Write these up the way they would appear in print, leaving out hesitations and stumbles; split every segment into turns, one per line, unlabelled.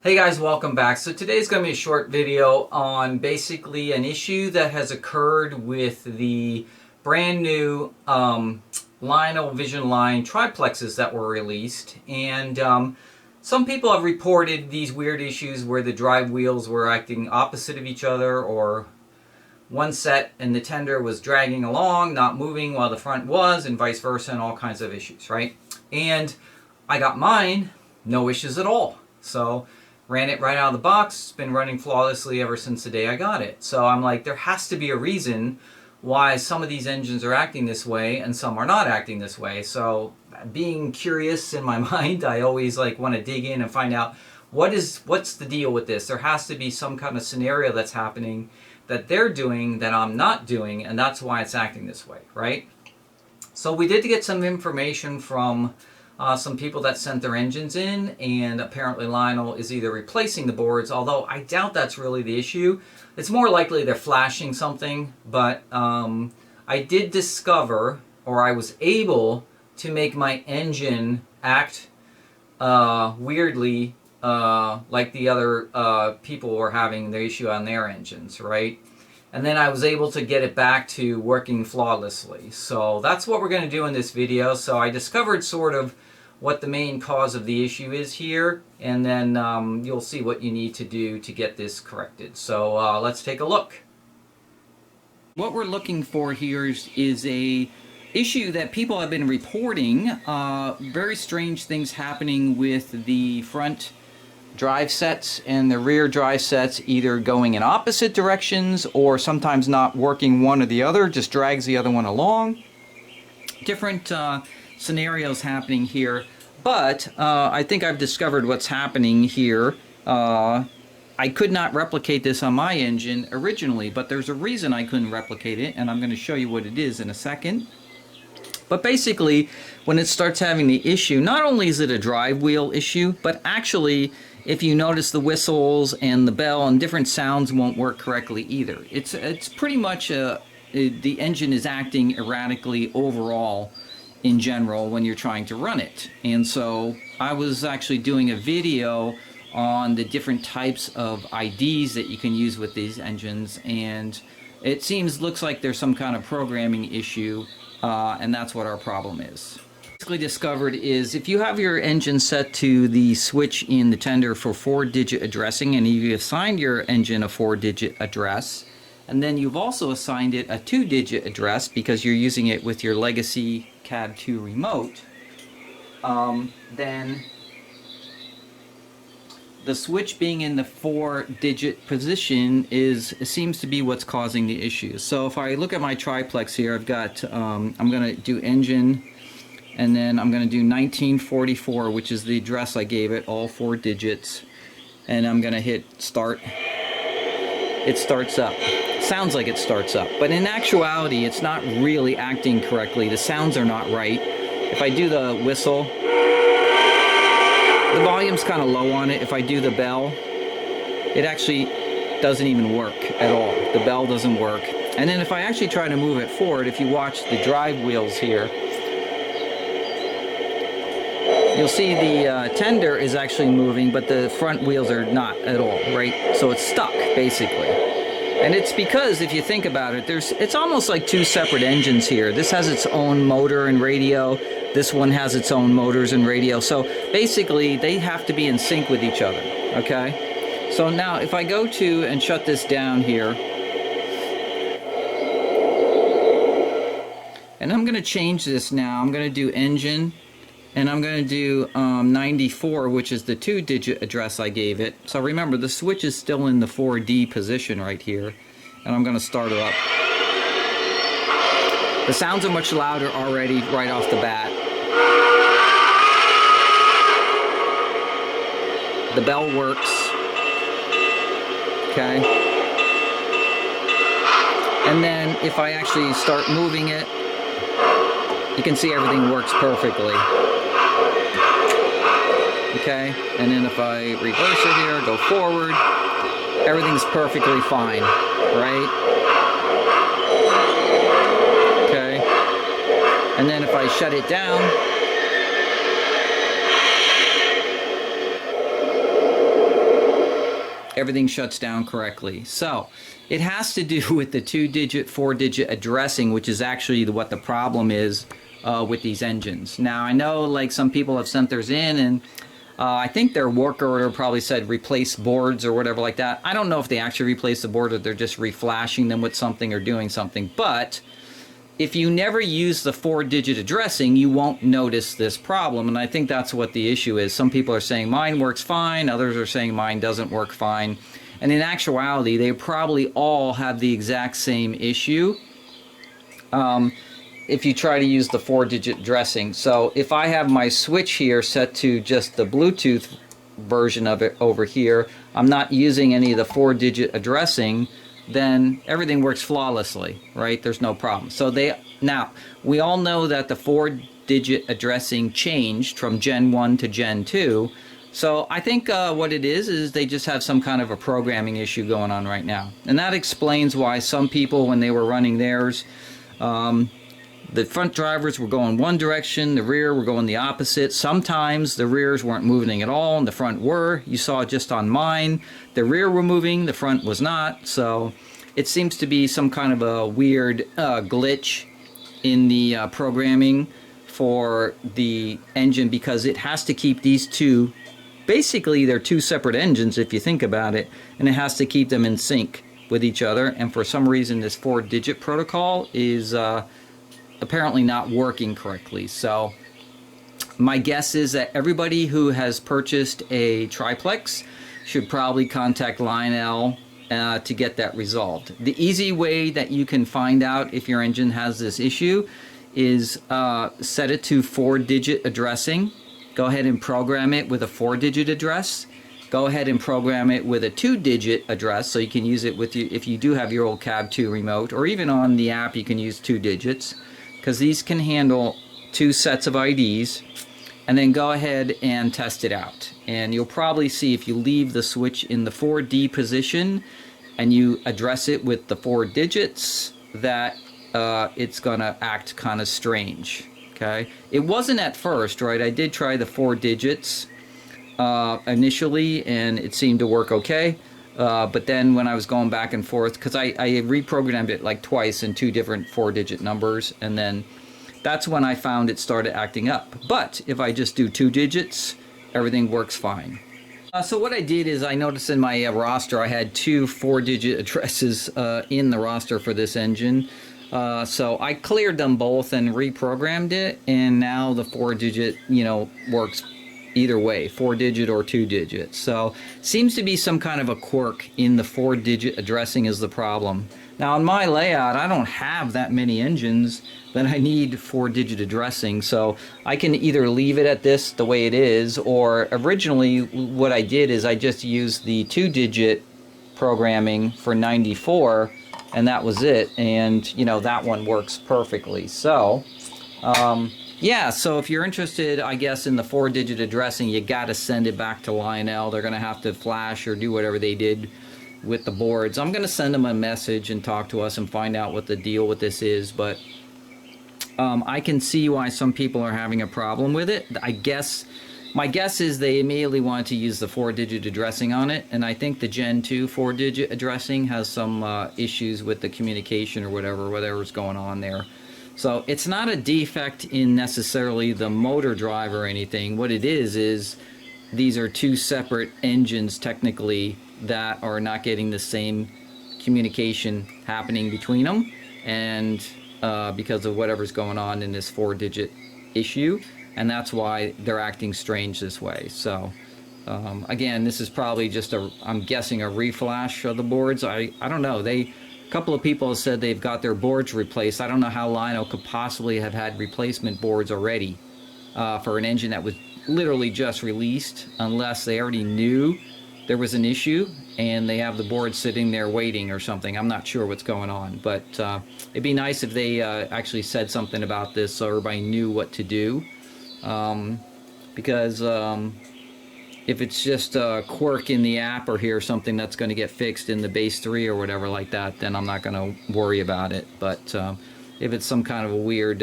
Hey guys, welcome back. So today's going to be a short video on basically an issue that has occurred with the brand new Lionel Vision Line triplexes that were released. And some people have reported these weird issues where the drive wheels were acting opposite of each other, or one set and the tender was dragging along, not moving while the front was, and vice versa, and all kinds of issues, right? And I got mine, no issues at all. So ran it right out of the box. It's been running flawlessly ever since the day I got it. So I'm like, there has to be a reason why some of these engines are acting this way and some are not acting this way. So being curious in my mind, I always want to dig in and find out what's the deal with this. There has to be some kind of scenario that's happening that they're doing that I'm not doing, and that's why it's acting this way, right? So we did get some information from some people that sent their engines in, and apparently Lionel is either replacing the boards, although I doubt that's really the issue. It's more likely they're flashing something, but I did discover, or I was able to make my engine act weirdly like the other people were having the issue on their engines, right? And then I was able to get it back to working flawlessly. So that's what we're going to do in this video. So I discovered sort of what the main cause of the issue is here, and then you'll see what you need to do to get this corrected. So let's take a look. What we're looking for here is a issue that people have been reporting. Very strange things happening with the front drive sets and the rear drive sets, either going in opposite directions or sometimes not working one or the other, just drags the other one along. Different scenarios happening here, but I think I've discovered what's happening here. I could not replicate this on my engine originally, but there's a reason I couldn't replicate it, and I'm going to show you what it is in a second. But basically, when it starts having the issue, not only is it a drive wheel issue, but actually, if you notice, the whistles and the bell and different sounds won't work correctly either. It's pretty much the engine is acting erratically overall in general when you're trying to run it. And so I was actually doing a video on the different types of IDs that you can use with these engines, and it looks like there's some kind of programming issue, and that's what our problem is. Basically discovered is if you have your engine set to the switch in the tender for 4-digit addressing, and you assigned your engine a 4-digit address, and then you've also assigned it a 2-digit address because you're using it with your legacy CAD2 remote, then the switch being in the 4-digit position seems to be what's causing the issue. So if I look at my triplex here, I've got I'm going to do engine, and then I'm going to do 1944, which is the address I gave it, all 4 digits, and I'm going to hit start. It starts up. Sounds like it starts up, but in actuality it's not really acting correctly. The sounds are not right. If I do the whistle, the volume's kind of low on it. If I do the bell, it actually doesn't even work at all. The bell doesn't work. And then if I actually try to move it forward, if you watch the drive wheels here, you'll see the tender is actually moving, but the front wheels are not at all, right? So it's stuck, basically. And it's because, if you think about it, it's almost like two separate engines here. This has its own motor and radio. This one has its own motors and radio. So basically, they have to be in sync with each other, okay? So now, if I go to and shut this down here, and I'm going to change this now. I'm going to do engine, and I'm going to do 94, which is the 2-digit address I gave it. So remember, the switch is still in the 4D position right here, and I'm going to start it up. The sounds are much louder already right off the bat. The bell works. Okay. And then if I actually start moving it, you can see everything works perfectly. Okay, and then if I reverse it here, go forward, everything's perfectly fine, right? Okay, and then if I shut it down, everything shuts down correctly. So it has to do with the 2-digit, 4-digit addressing, which is actually what the problem is with these engines. Now I know like some people have sent theirs in, and I think their work order probably said replace boards or whatever like that. I don't know if they actually replace the board or they're just reflashing them with something or doing something, but if you never use the 4-digit addressing, you won't notice this problem, and I think that's what the issue is. Some people are saying mine works fine, others are saying mine doesn't work fine, and in actuality, they probably all have the exact same issue if you try to use the 4-digit addressing. So if I have my switch here set to just the Bluetooth version of it over here, I'm not using any of the 4-digit addressing, then everything works flawlessly, right? There's no problem. So now we all know that the 4-digit addressing changed from Gen 1 to Gen 2. So I think what it is they just have some kind of a programming issue going on right now. And that explains why some people, when they were running theirs, the front drivers were going one direction, the rear were going the opposite. Sometimes the rears weren't moving at all and the front were. You saw it just on mine. The rear were moving, the front was not. So it seems to be some kind of a weird glitch in the programming for the engine, because it has to keep these two, basically they're two separate engines if you think about it, and it has to keep them in sync with each other. And for some reason this 4-digit protocol is apparently not working correctly. So my guess is that everybody who has purchased a Triplex should probably contact Lionel to get that resolved. The easy way that you can find out if your engine has this issue is set it to 4-digit addressing. Go ahead and program it with a 4-digit address. Go ahead and program it with a 2-digit address, so you can use it with you if you do have your old Cab 2 remote, or even on the app you can use 2 digits, because these can handle 2 sets of IDs. And then go ahead and test it out, and you'll probably see if you leave the switch in the 4D position and you address it with the 4 digits that it's gonna act kind of strange. Okay, it wasn't at first, right? I did try the 4 digits initially and it seemed to work okay, but then when I was going back and forth, because I reprogrammed it like twice in 2 different 4-digit numbers, and then that's when I found it started acting up. But if I just do 2 digits, everything works fine. So what I did is I noticed in my roster I had 2 4-digit addresses in the roster for this engine. So I cleared them both and reprogrammed it, and now the 4-digit, works either way, 4-digit or 2 digits. So seems to be some kind of a quirk in the 4-digit addressing is the problem. Now on my layout, I don't have that many engines that I need 4-digit addressing, so I can either leave it at this the way it is, or originally what I did is I just used the 2-digit programming for 94, and that was it, and that one works perfectly. So yeah, so if you're interested, I guess, in the 4-digit addressing, you gotta send it back to Lionel. They're gonna have to flash or do whatever they did with the boards. I'm gonna send them a message and talk to us and find out what the deal with this is, but I can see why some people are having a problem with it. My guess is they immediately wanted to use the 4-digit addressing on it, and I think the Gen 2 4-digit addressing has some issues with the communication or whatever's going on there. So it's not a defect in necessarily the motor drive or anything. What it is these are 2 separate engines technically that are not getting the same communication happening between them, and because of whatever's going on in this 4-digit issue, and that's why they're acting strange this way. So again, this is probably just I'm guessing a reflash of the boards. I don't know. A couple of people have said they've got their boards replaced. I don't know how Lionel could possibly have had replacement boards already for an engine that was literally just released, unless they already knew there was an issue and they have the board sitting there waiting or something. I'm not sure what's going on, but it'd be nice if they actually said something about this so everybody knew what to do, because if it's just a quirk in the app or here something that's going to get fixed in the base 3 or whatever like that, then I'm not going to worry about it. But if it's some kind of a weird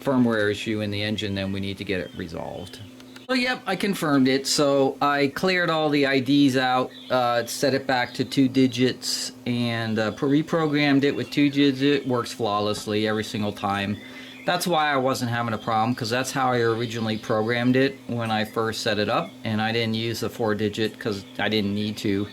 firmware issue in the engine, then we need to get it resolved. So yep, I confirmed it. So I cleared all the IDs out, set it back to 2 digits, and reprogrammed it with 2 digits. Works flawlessly every single time. That's why I wasn't having a problem, because that's how I originally programmed it when I first set it up, and I didn't use the 4 digit because I didn't need to.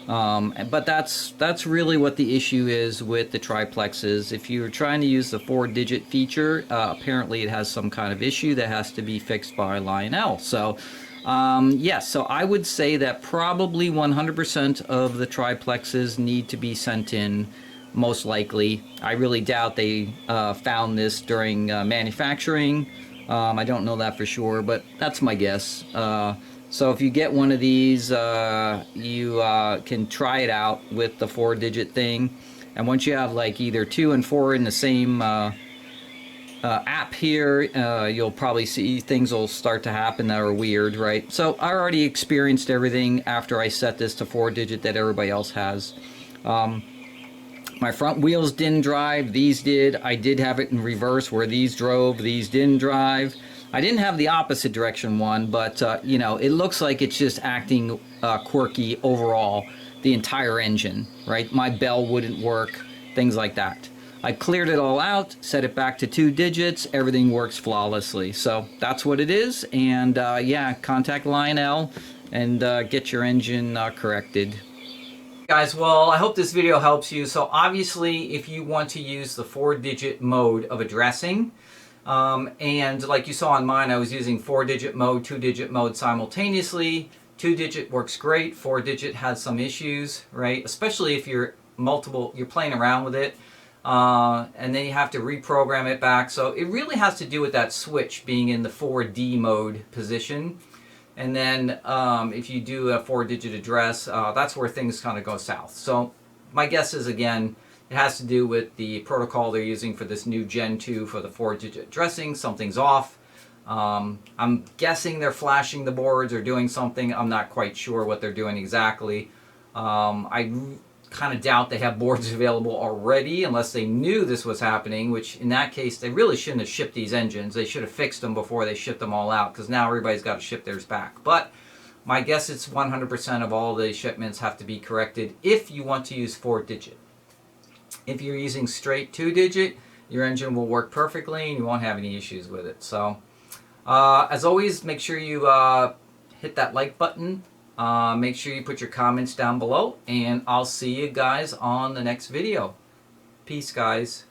But that's really what the issue is with the triplexes. If you're trying to use the 4-digit feature, apparently it has some kind of issue that has to be fixed by Lionel. So yes, so I would say that probably 100% of the triplexes need to be sent in, most likely. I really doubt they found this during manufacturing. I don't know that for sure, but that's my guess. So if you get one of these, you can try it out with the 4-digit thing. And once you have like either 2 and 4 in the same app here, you'll probably see things will start to happen that are weird, right? So I already experienced everything after I set this to 4-digit that everybody else has. My front wheels didn't drive, these did. I did have it in reverse where these drove, these didn't drive. I didn't have the opposite direction one, but you know, it looks like it's just acting quirky overall, the entire engine, right? My bell wouldn't work, things like that. I cleared it all out, set it back to 2 digits, everything works flawlessly. So that's what it is, and yeah, contact Lionel and get your engine corrected. Guys, well, I hope this video helps you. So obviously, if you want to use the 4-digit mode of addressing, and like you saw on mine, I was using 4-digit mode, 2-digit mode simultaneously. 2-digit works great. 4-digit has some issues, right? Especially if you're playing around with it, and then you have to reprogram it back. So it really has to do with that switch being in the 4D mode position. And then if you do a 4-digit address, that's where things kind of go south. So my guess is, again, it has to do with the protocol they're using for this new Gen 2 for the 4-digit addressing. Something's off. I'm guessing they're flashing the boards or doing something. I'm not quite sure what they're doing exactly. I kind of doubt they have boards available already unless they knew this was happening, which in that case, they really shouldn't have shipped these engines. They should have fixed them before they shipped them all out, because now everybody's got to ship theirs back. But my guess it's 100% of all the shipments have to be corrected if you want to use 4-digit. If you're using straight 2-digit, your engine will work perfectly and you won't have any issues with it. So as always, make sure you hit that like button. Make sure you put your comments down below, and I'll see you guys on the next video. Peace, guys.